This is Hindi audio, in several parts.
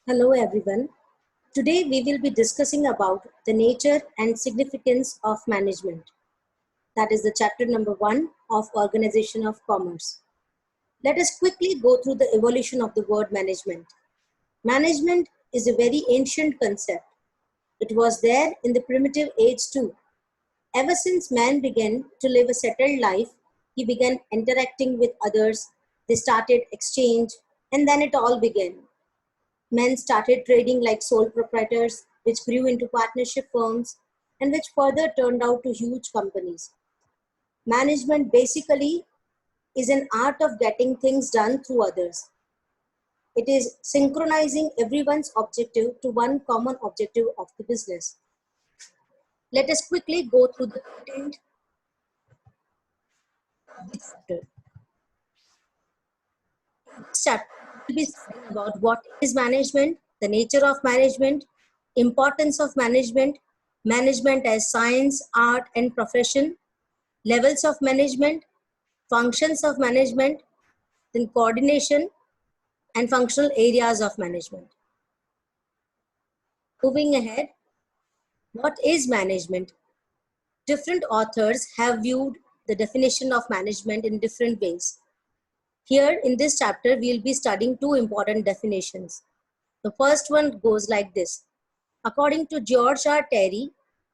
Hello everyone. Today we will be discussing about the nature and significance of management. That is the chapter number 1 of Organization of Commerce. Let us quickly go through the evolution of the word management. Management is a very ancient concept. It was there in the primitive age too. Ever since man began to live a settled life, he began interacting with others, they started exchange, and then it all began. Men started trading like sole proprietors, which grew into partnership firms and which further turned out to huge companies. Management basically is an art of getting things done through others. It is synchronizing everyone's objective to one common objective of the business. Let us quickly go through the content of this chapter. This chapter will be studying about what is management, the nature of management, importance of management, management as science, art, and profession, levels of management, functions of management, then coordination, and functional areas of management. Moving ahead, what is management? Different authors have viewed the definition of management in different ways. Here in this chapter, we'll be studying two important definitions. The first one goes like this. According to George R. Terry,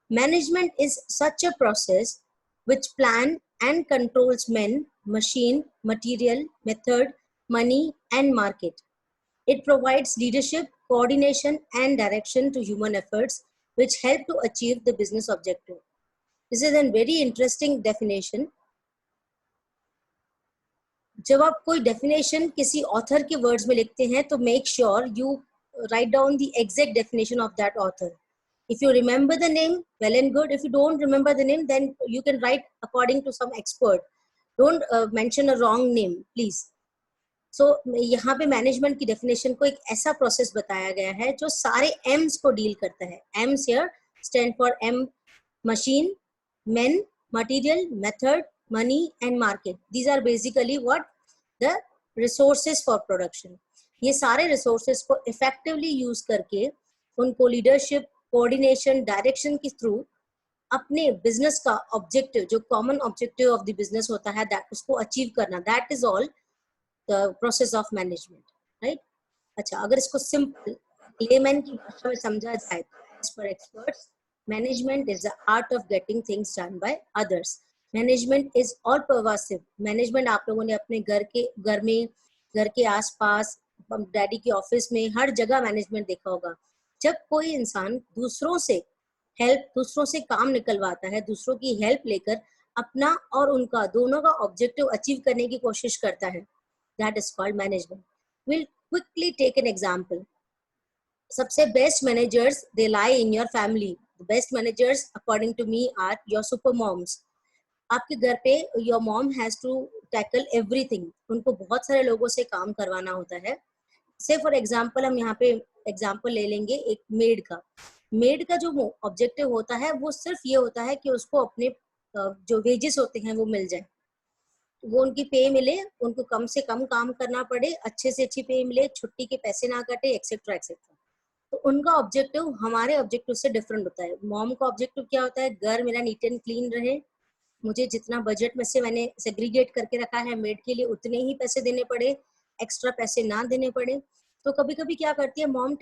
management is such a process which plans and controls men, machine, material, method, money, and market. It provides leadership, coordination, and direction to human efforts which help to achieve the business objective. This is a very interesting definition. जब आप कोई definition किसी author के words में लिखते हैं तो make sure you write down the exact definition of that author. If you remember the name, well and good. If you don't remember the name, then you can write according to some expert. Don't mention a wrong name, please. So यहाँ पे management की definition को एक ऐसा process बताया गया है जो सारे M's को deal करता है. M's here stand for M, machine, men, material, method, money, and market. These are basically what the resources for production. ये सारे resources को effectively use करके उनको leadership, coordination, direction के through अपने business का objective, जो common objective of the business होता है, that उसको achieve करना. That is all the process of management, right? अच्छा, अगर इसको simple layman की भाषा में समझा जाए, as per experts, management is the art of getting things done by others. Management is all pervasive. Management आप लोगों ने अपने घर में, घर के आसपास, डैडी के ऑफिस में, हर जगह मैनेजमेंट देखा होगा. जब कोई इंसान दूसरों से काम निकलवाता है, दूसरों की हेल्प लेकर अपना और उनका दोनों का ऑब्जेक्टिव अचीव करने की कोशिश करता है, that is called management. We'll quickly take an example. सबसे best managers, they lie in your family. The best managers according to me are your super moms. आपके घर पे your mom has to tackle everything. उनको बहुत सारे लोगों से काम करवाना होता है. Say for example, हम यहाँ पे example ले लेंगे एक maid का. Maid का जो objective होता है वो सिर्फ ये होता है कि उसको अपने जो wages होते हैं वो मिल जाए, वो उनकी पे मिले, उनको कम से कम काम करना पड़े, अच्छे से अच्छी पे मिले, छुट्टी के पैसे ना कटे, एक्सेट्रा एक्सेट्रा. तो उनका ऑब्जेक्टिव हमारे ऑब्जेक्टिव से डिफरेंट होता है. मॉम का ऑब्जेक्टिव क्या होता है? घर मेरा नीट एंड क्लीन रहे, मुझे जितना बजट में से मैंने सेग्रीगेट करके रखा है मेड के लिए उतने ही पैसे देने पड़े, एक्स्ट्रा पैसे ना देने पड़े. तो कभी कभी क्या करती है मॉम,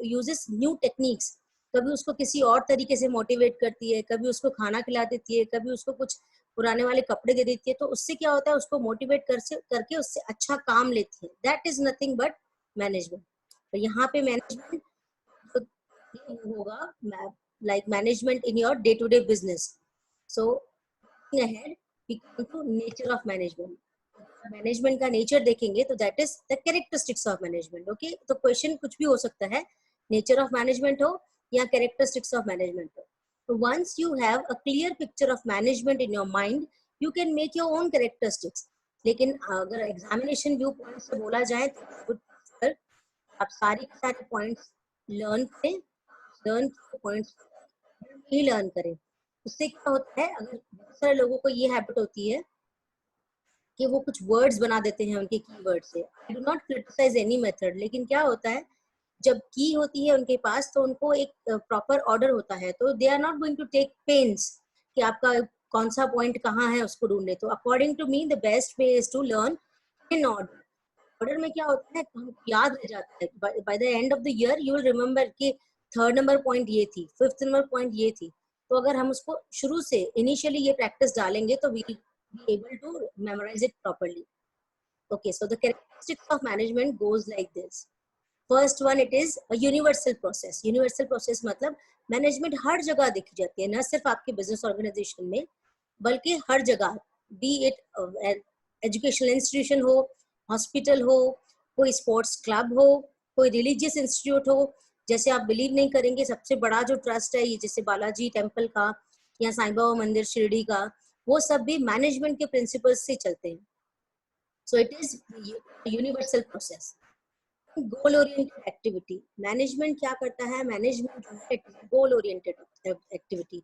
यूजेस न्यू टेक्निक्स. कभी उसको किसी और तरीके से मोटिवेट करती है, कभी उसको खाना खिला देती है, कभी उसको कुछ पुराने वाले कपड़े दे देती है. तो उससे क्या होता है, उसको मोटिवेट करके उससे अच्छा काम लेती है. That is nothing but management. तो यहाँ पे मैनेजमेंट होगा like management in your day-to-day business. So ahead we come to nature of management. Management का नेचर देखेंगे तो that is the characteristics of management. Okay, तो क्वेश्चन कुछ भी हो सकता है, नेचर ऑफ मैनेजमेंट हो या कैरेक्टरिस्टिक्स ऑफ मैनेजमेंट हो. तो once you have a clear picture of management in your mind, you can make your own characteristics. लेकिन अगर एग्जामिनेशन व्यू पॉइंट से बोला जाए तो आप सारे पॉइंट्स लर्न पॉइंट्स ही लर्न करें. उससे क्या होता है, अगर बहुत सारे लोगों को ये हैबिट होती है कि वो कुछ वर्ड्स बना देते हैं उनके कीवर्ड से. I do not criticize any method, लेकिन क्या होता है जब की होती है उनके पास तो उनको एक प्रॉपर ऑर्डर होता है, तो they are not going to take pains कि आपका कौन सा पॉइंट कहाँ है उसको ढूंढने. तो according to me the best way is to learn in order. Order में क्या होता है, हम याद रह जाता है. By the end of the year you will remember कि थर्ड नंबर पॉइंट ये थी, फिफ्थ नंबर पॉइंट ये थी. तो अगर हम उसको शुरू से इनिशियली ये प्रैक्टिस डालेंगे तो we be able to memorize it properly. Okay, so the characteristics of management goes like this. First one, it is a universal process. Universal process मतलब मैनेजमेंट हर जगह देखी जाती है, न सिर्फ आपके बिजनेस ऑर्गेनाइजेशन में बल्कि हर जगह. बी इट एजुकेशनल इंस्टीट्यूशन हो, हॉस्पिटल हो, कोई स्पोर्ट्स क्लब हो, कोई रिलीजियस इंस्टीट्यूट हो. जैसे आप बिलीव नहीं करेंगे, सबसे बड़ा जो ट्रस्ट है ये जैसे बालाजी टेम्पल का या साईं बाबा मंदिर शिरडी का, वो सब भी मैनेजमेंट के प्रिंसिपल्स से चलते हैं. So it is universal process. Goal oriented activity. Management क्या करता है? Management जो है goal oriented activity.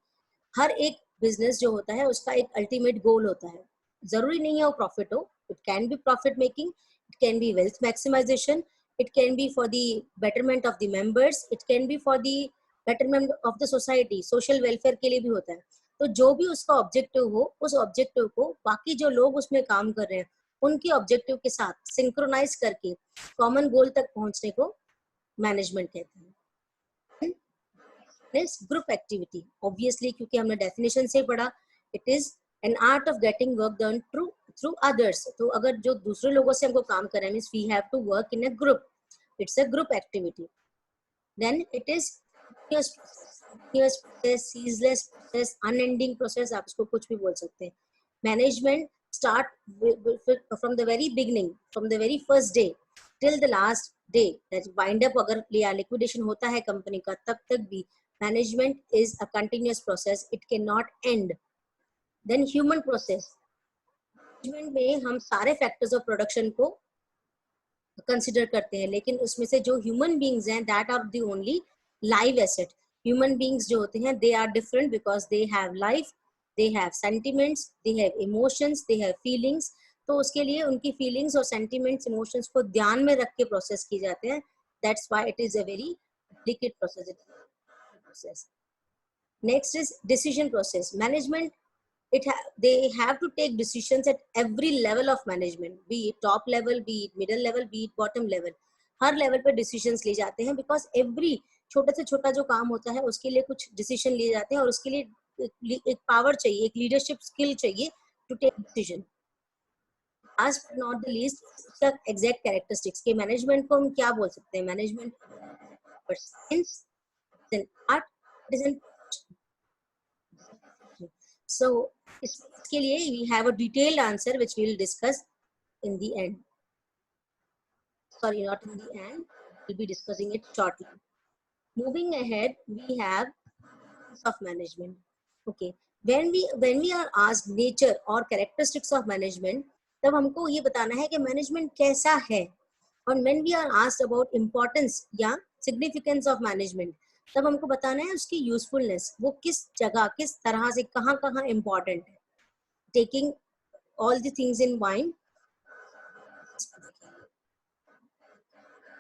हर एक बिजनेस जो होता है उसका एक अल्टीमेट गोल होता है. जरूरी नहीं है वो प्रॉफिट हो. It can be profit making, it can be wealth maximization, it can be for the betterment of the members, it can be for the betterment of the society, social welfare के लिए भी होता है. तो जो भी उसका ऑब्जेक्टिव हो, उस ऑब्जेक्टिव को बाकी जो लोग उसमें काम कर रहे हैं उनके ऑब्जेक्टिव के साथ सिंक्रोनाइज करके कॉमन गोल तक पहुंचने को मैनेजमेंट कहते हैं. ग्रुप एक्टिविटी, ऑब्वियसली क्योंकि हमने डेफिनेशन से पढ़ा, it is an art of getting work done through others. तो अगर जो दूसरे लोगों से हमको काम कर रहे हैं means we have to work in a group. It's a group activity. Then it is ceaseless process, unending process, आप इसको कुछ भी बोल सकते हैं. Management start from the very beginning, from the very first day till the last day. that wind up अगर या liquidation होता है कंपनी का तब तक भी management is a continuous process, it cannot end. then human process. management में हम सारे factors of production को कंसिडर करते हैं, लेकिन उसमें से जो ह्यूमन बींग्स हैं that are the only live asset. Human beings जो होते हैं they are different because they have life, they have sentiments, they have emotions, they have feelings. तो उसके लिए उनकी फीलिंग्स और सेंटिमेंट्स इमोशंस को ध्यान में रख के प्रोसेस किए जाते हैं. That's why it is a very delicate process. Next is decision process. Management they have to take decisions at every level of management, be it top level, be it middle level, be it bottom level. Her level पे डिसीजंस लिए जाते हैं बिकॉज एवरी छोटे से छोटा जो काम होता है उसके लिए कुछ डिसीजन लिए जाते हैं और उसके लिए एक पावर चाहिए, एक लीडरशिप स्किल चाहिए to take decision. Last but not the least, उसका एग्जैक्ट कैरेक्टरिस्टिक्स के मैनेजमेंट को हम क्या बोल सकते हैं. Management science, art, is an. So इसके लिए we have a detailed answer which we will discuss in the end. Sorry, not in the end. We'll be discussing it shortly. Moving ahead, we have of management. Okay, when we are asked nature or characteristics of management, तब हमको ये बताना है कि मैनेजमेंट कैसा है. और when we are asked about importance या significance of management, तब हमको बताना है उसकी यूजफुलनेस, वो किस जगह किस तरह से कहाँ कहाँ इम्पोर्टेंट है. Taking all the things in mind,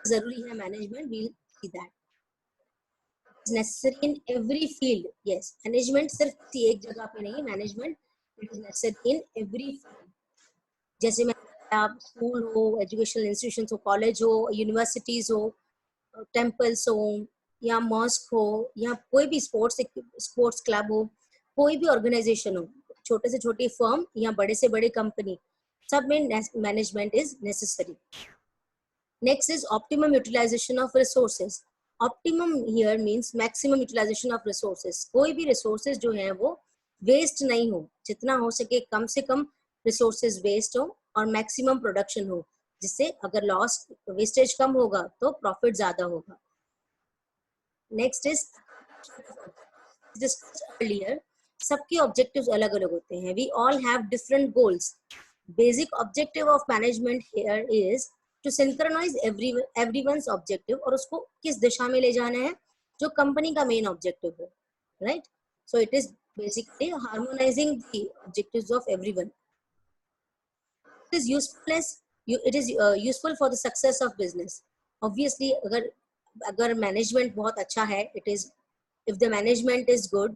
जरूरी है management. We'll see that necessary in every field. Yes, management सिर्फ एक जगह पे नहीं, management it is necessary in every field. जैसे मैं आप स्कूल हो, एजुकेशनल इंस्टीट्यूशन हो, कॉलेज हो, यूनिवर्सिटीज हो, टेम्पल्स हो या मॉस्क हो या कोई भी स्पोर्ट्स क्लब हो, कोई भी ऑर्गेनाइजेशन हो, छोटे से छोटी फर्म या बड़े से बड़े कंपनी, सब में management is necessary. Next is optimum utilisation of resources. Optimum here means maximum utilisation of resources. कोई भी रिसोर्सेज जो है वो वेस्ट नहीं हो, जितना हो सके कम से कम रिसोर्सेज वेस्ट हो और मैक्सिमम प्रोडक्शन हो, जिससे अगर लॉस वेस्टेज कम होगा तो प्रॉफिट ज्यादा होगा. नेक्स्ट इज अर्लियर, सबके ऑब्जेक्टिव्स अलग अलग होते हैं. We all have different goals. Basic objective of management here is to synchronise everyone's objective, और उसको किस दिशा में ले जाना है जो कंपनी का मेन ऑब्जेक्टिव हो. Right, so it is basically harmonising the objectives of everyone. It is usefulness, it is useful for the success of business. Obviously अगर अगर मैनेजमेंट बहुत अच्छा है, it is, if the management is good,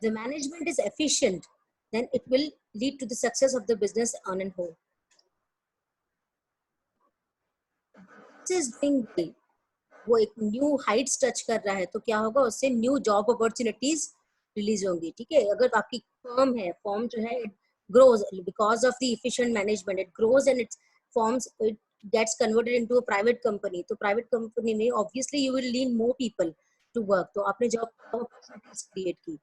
the management is efficient, then it will lead to the success of the business on and whole. This is doing well, वो एक न्यू हाइट्स टच कर रहा है, तो क्या होगा, उससे न्यू जॉब अपॉर्चुनिटीज रिलीज होंगी, ठीक है। अगर आपकी फर्म है, फर्म जो है, it grows because of the efficient management, it grows and its forms, it gets converted into a private company, तो प्राइवेट कंपनी में obviously you will need more people to work, तो आपने जॉब अपॉर्चुनिटीज क्रिएट की,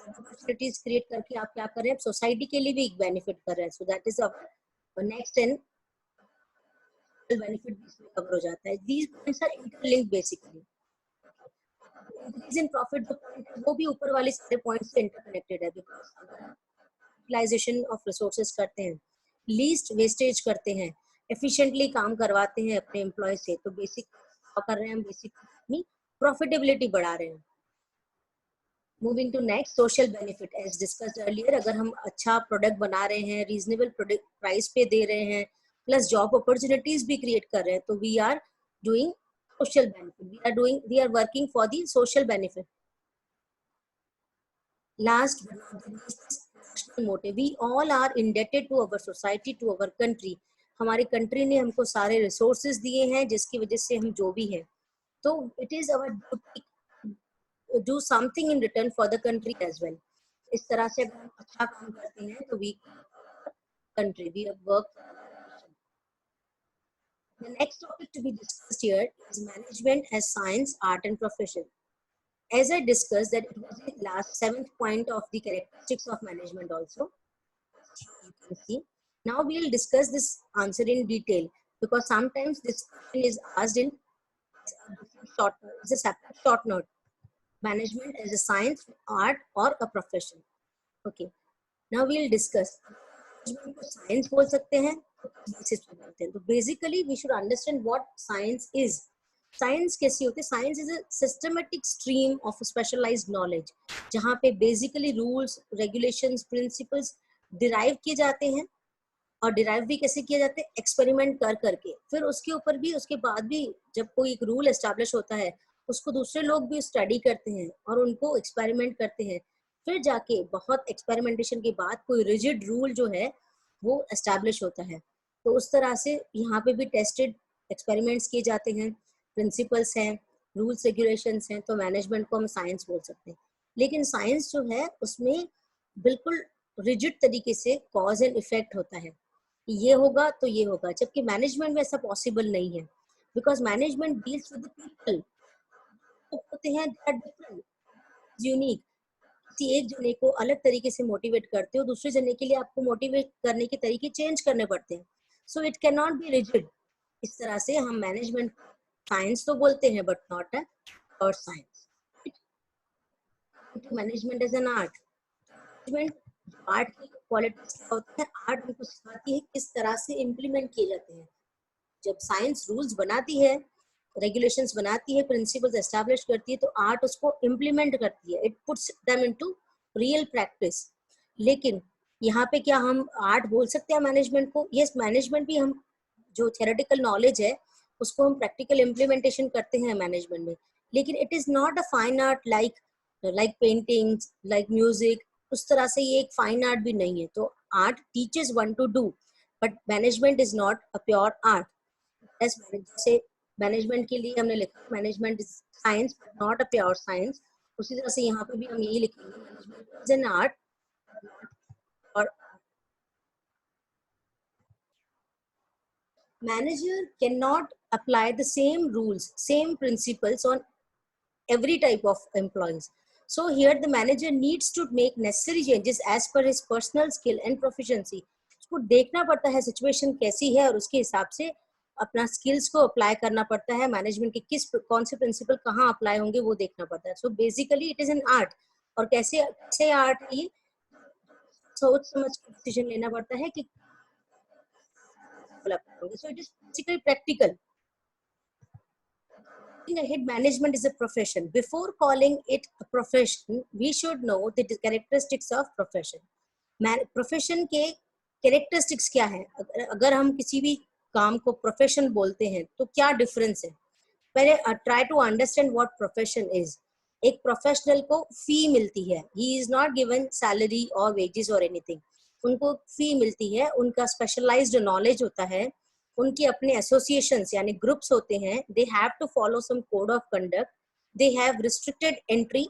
अपॉर्चुनिटीज क्रिएट करके आप क्या कर रहे हैं, सोसाइटी के लिए भी एक बेनिफिट कर रहे हैं, so that is next and benefit cover हो जाता है। These points are interlinked basically. Increase in profit जो पॉइंट है वो भी ऊपर वाले सारे पॉइंट्स से इंटरकनेक्टेड है, बिकॉज यूटिलाइजेशन ऑफ रिसोर्सेज करते हैं, लीस्ट वेस्टेज करते हैं, एफिशिएंटली काम करवाते हैं अपने एम्प्लॉय से, तो बेसिक कर रहे हैं हम, बेसिक अपनी प्रॉफिटेबिलिटी बढ़ा रहे हैं। Moving to next, social benefit as discussed earlier, अगर हम अच्छा प्रोडक्ट बना रहे हैं, रीजनेबल प्रोडक्ट प्राइस पे दे रहे हैं, प्लस जॉब अपॉर्चुनिटीज भी क्रिएट कर रहे हैं, तो we are doing social benefit, we are working for the social benefit. Last but not the least, national motive, we all are indebted to our society, to our country. हमारी कंट्री ने हमको सारे रिसोर्सेज दिए हैं जिसकी वजह से हम जो भी हैं, तो it is our duty do something in return for the country as well. इस तरह से अगर हम अच्छा काम करते हैं तो we country, we work. The next topic to be discussed here is management as science, art and profession. As I discussed that it was the last 7th point of the characteristics of management also. You can see. Now we will discuss this answer in detail, because sometimes this question is asked in short, it's a separate short note. Management as a science, art or a profession. Okay. Now we will discuss. Management को science बोल सकते हैं, basis पे बोलते हैं, तो basically we should understand what science is. Science कैसी होती है? Science is a systematic stream of specialised knowledge, जहाँ पे basically rules, regulations, principles derive किए जाते हैं, और डिराइव भी कैसे किए जाते हैं? एक्सपेरिमेंट कर करके, फिर उसके ऊपर भी, उसके बाद भी जब कोई एक रूल एस्टैब्लिश होता है, उसको दूसरे लोग भी स्टडी करते हैं और उनको एक्सपेरिमेंट करते हैं, फिर जाके बहुत एक्सपेरिमेंटेशन के बाद कोई रिजिड रूल जो है वो एस्टैब्लिश होता है। तो उस तरह से यहाँ पे भी टेस्टेड एक्सपेरिमेंट्स किए जाते हैं, प्रिंसिपल्स हैं, रूल्स रेगुलेशंस हैं, तो मैनेजमेंट को हम साइंस बोल सकते हैं। लेकिन साइंस जो है उसमें बिल्कुल रिजिड तरीके से कॉज एंड इफेक्ट होता है, ये होगा तो ये होगा, जबकि मैनेजमेंट में ऐसा पॉसिबल नहीं है, because management deals with people होते हैं, दे आर डिफरेंट, यूनिक। किसी एक जने को अलग तरीके से मोटिवेट करते हो, दूसरे जने के लिए आपको मोटिवेट करने के तरीके चेंज करने पड़ते हैं, so it can not B rigid. इस तरह से हम मैनेजमेंट साइंस तो बोलते हैं, बट नॉट अ और science. Management is an art. Management art की क्वालिटीज क्या होती है? आर्ट हमको सिखाती है किस तरह से इम्प्लीमेंट किए जाते हैं। जब साइंस रूल्स बनाती है, रेगुलेशंस बनाती है, प्रिंसिपल्स एस्टैब्लिश करती है, तो आर्ट उसको इम्प्लीमेंट करती है, it puts them into real practice. लेकिन यहाँ पे क्या हम आर्ट बोल सकते हैं मैनेजमेंट को? यस, मैनेजमेंट भी हम जो थियोरेटिकल नॉलेज है उसको हम प्रैक्टिकल इम्प्लीमेंटेशन करते हैं मैनेजमेंट में, लेकिन it is not a fine art like paintings, like music. उस तरह से ये एक फाइन आर्ट भी नहीं है। तो art teaches one two do, but management is not a pure art. जैसे मैनेजमेंट के लिए हमने लिखा management is science but not a pure science, उसी तरह से यहाँ पे भी हम यही लिखेंगे, मैनेजमेंट इज एन आर्ट और manager cannot apply the same rules, same principles on every type of employees. So here the manager needs to make necessary changes as per his personal skill and proficiency. उसको देखना पड़ता है सिचुएशन कैसी है और उसके हिसाब से अपना स्किल्स को अप्लाई करना पड़ता है। मैनेजमेंट के कौन से प्रिंसिपल कहाँ अप्लाई होंगे वो देखना पड़ता है। So basically it is an art. और कैसे कैसे आर्ट है ये? सोच समझ के डिसीजन लेना पड़ता है कि so it is basically practical. looking ahead, management is a profession. Before calling it a profession, we should know the characteristics of profession. Profession के कैरेक्टरिस्टिक्स क्या है? अगर हम किसी भी काम को प्रोफेशन बोलते हैं तो क्या डिफरेंस है? पहले try to understand what profession is. एक प्रोफेशनल को फी मिलती है. He is not given salary और वेजेस और एनीथिंग. उनको फी मिलती है, उनका स्पेशलाइज्ड नॉलेज होता है, उनके अपने एसोसिएशंस यानी ग्रुप्स होते हैं. They have to follow some code of conduct. They have restricted entry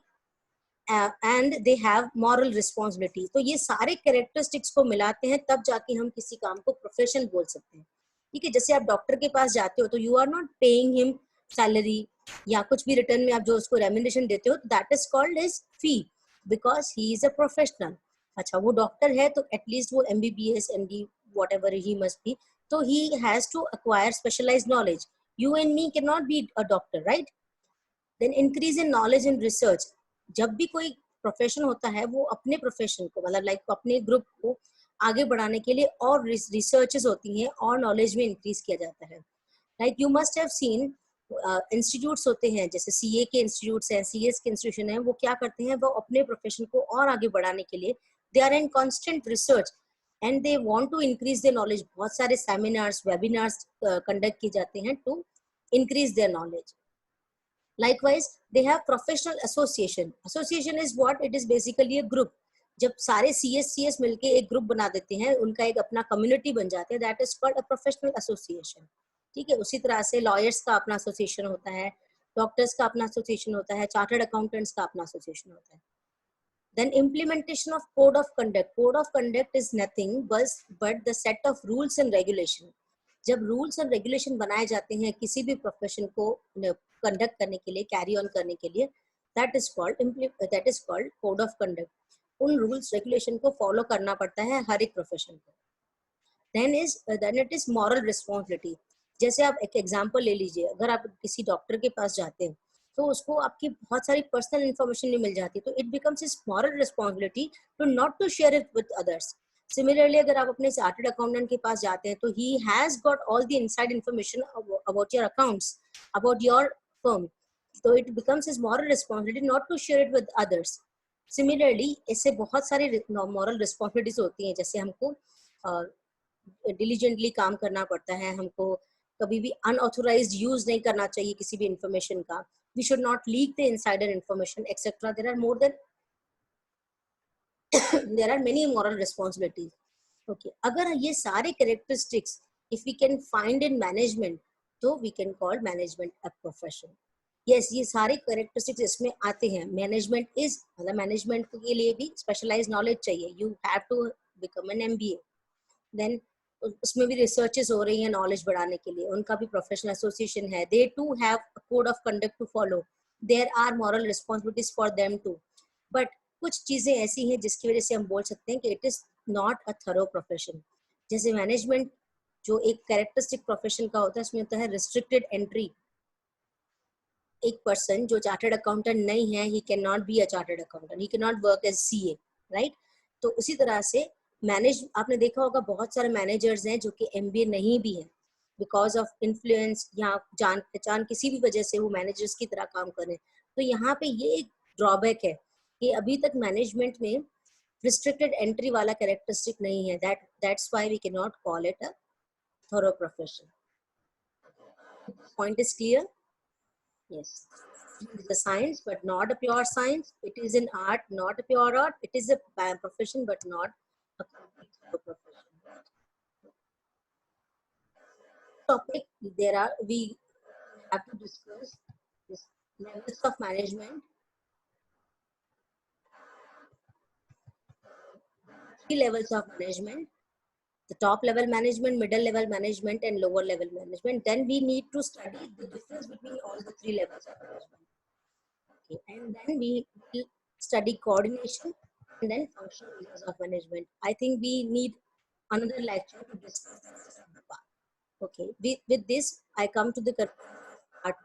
and they have moral responsibility. तो ये सारे कैरेक्टरिस्टिक्स को मिलाते हैं तब जाके हम किसी काम को प्रोफेशन बोल सकते हैं. ठीक है, जैसे आप डॉक्टर के पास जाते हो तो you are not paying him salary या कुछ भी रिटर्न में आप जो उसको रेम्युनरेशन देते हो, that is called as fee because he is a professional. अच्छा, वो डॉक्टर है तो एटलीस्ट वो MBBS MD whatever he must be, तो he has to acquire specialized knowledge. You and me cannot be a doctor, right? Then increase in knowledge in research. जब भी कोई प्रोफेशन होता है वो अपने प्रोफेशन को मतलब लाइक अपने ग्रुप को आगे बढ़ाने के लिए और रिसर्चेस होती हैं और नॉलेज में इंक्रीज किया जाता है. Like you must have seen institutes होते हैं, जैसे CA के इंस्टीट्यूट्स हैं, CS के इंस्टीट्यूशन है. वो क्या करते हैं, वो अपने प्रोफेशन को और आगे बढ़ाने के लिए they are in constant research and they want to increase their knowledge. बहुत सारे सेमिनार्स वेबिनार्स कंडक्ट किए जाते हैं to increase their knowledge. Likewise, they have professional association. Association is what? It is basically a group. जब सारे CS मिलके एक ग्रुप बना देते हैं, उनका एक अपना कम्युनिटी बन जाते हैं, that is called a professional association. ठीक है, उसी तरह से लॉयर्स का अपना एसोसिएशन होता है, डॉक्टर्स का अपना एसोसिएशन होता है, चार्टर्ड अकाउंटेंट्स का अपना एसोसिएशन होता है. Then implementation of code of conduct. Code of conduct is nothing but the set of rules and regulation. जब रूल्स एंड रेगुलेशन बनाए जाते हैं किसी भी प्रोफेशन को कंडक्ट करने के लिए, कैरी ऑन करने के लिए, that is called code of conduct. उन रूल्स रेगुलेशन को फॉलो करना पड़ता है हर एक प्रोफेशन को. Then it is moral responsibility. जैसे आप एक एग्जांपल ले लीजिए, अगर आप किसी डॉक्टर के पास जाते हैं तो उसको आपकी बहुत सारी पर्सनल इंफॉर्मेशन नहीं मिल जाती, तो it becomes his moral responsibility to not to share it with others. Similarly, अगर आप अपने चार्टर्ड अकाउंटेंट के पास जाते हैं तो he has got all the inside information about your accounts, about your firm. So it becomes his moral responsibility not to share it with others. Similarly, ऐसे बहुत सारे moral responsibilities होती हैं, जैसे हमको diligently काम करना पड़ता है, हमको कभी भी unauthorized use नहीं करना चाहिए किसी भी information का. We should not leak the insider information, etc. There are many moral responsibilities. Okay, अगर ये सारे characteristics if we can find in management, तो we can call management a profession. Yes, ये सारे characteristics इसमें आते हैं. Management is मतलब management के लिए भी specialized knowledge चाहिए. You have to become an MBA. Then उसमें भी researches हो रही हैं knowledge बढ़ाने के लिए. उनका भी professional association है. They too have a code of conduct to follow. There are moral responsibilities for them too. But कुछ चीजें ऐसी हैं जिसकी वजह से हम बोल सकते हैं कि it is not a thorough profession. जैसे मैनेजमेंट जो एक कैरेक्टरिस्टिक प्रोफेशन का होता है, उसमें होता है रिस्ट्रिक्टेड एंट्री. एक पर्सन जो चार्टर्ड अकाउंटेंट नहीं है, he can not be a chartered accountant, he can not work as CA, right? तो उसी तरह से आपने देखा होगा बहुत सारे मैनेजर्स हैं जो कि MBA नहीं भी हैं, बिकॉज ऑफ इन्फ्लुएंस या जान पहचान किसी भी वजह से वो मैनेजर्स की तरह काम कर रहे हैं. तो यहाँ पे ये एक ड्रॉबैक है कि अभी तक मैनेजमेंट में रिस्ट्रिक्टेड एंट्री वाला कैरेक्टरिस्टिक नहीं है. That's why we can not call it a thorough profession. Point is clear? Yes. It is a science but not a pure science. It is an art, not a pure art. It is a profession but not a complete profession. Topic we have to discuss this levels of management. 3 levels of management: the top level management, middle level management, and lower level management. Then we need to study the difference between all the 3 levels of management. Okay. And then we will study coordination and then functional areas of management. I think we need another lecture to discuss the rest of the part. Okay. With this, I come to the part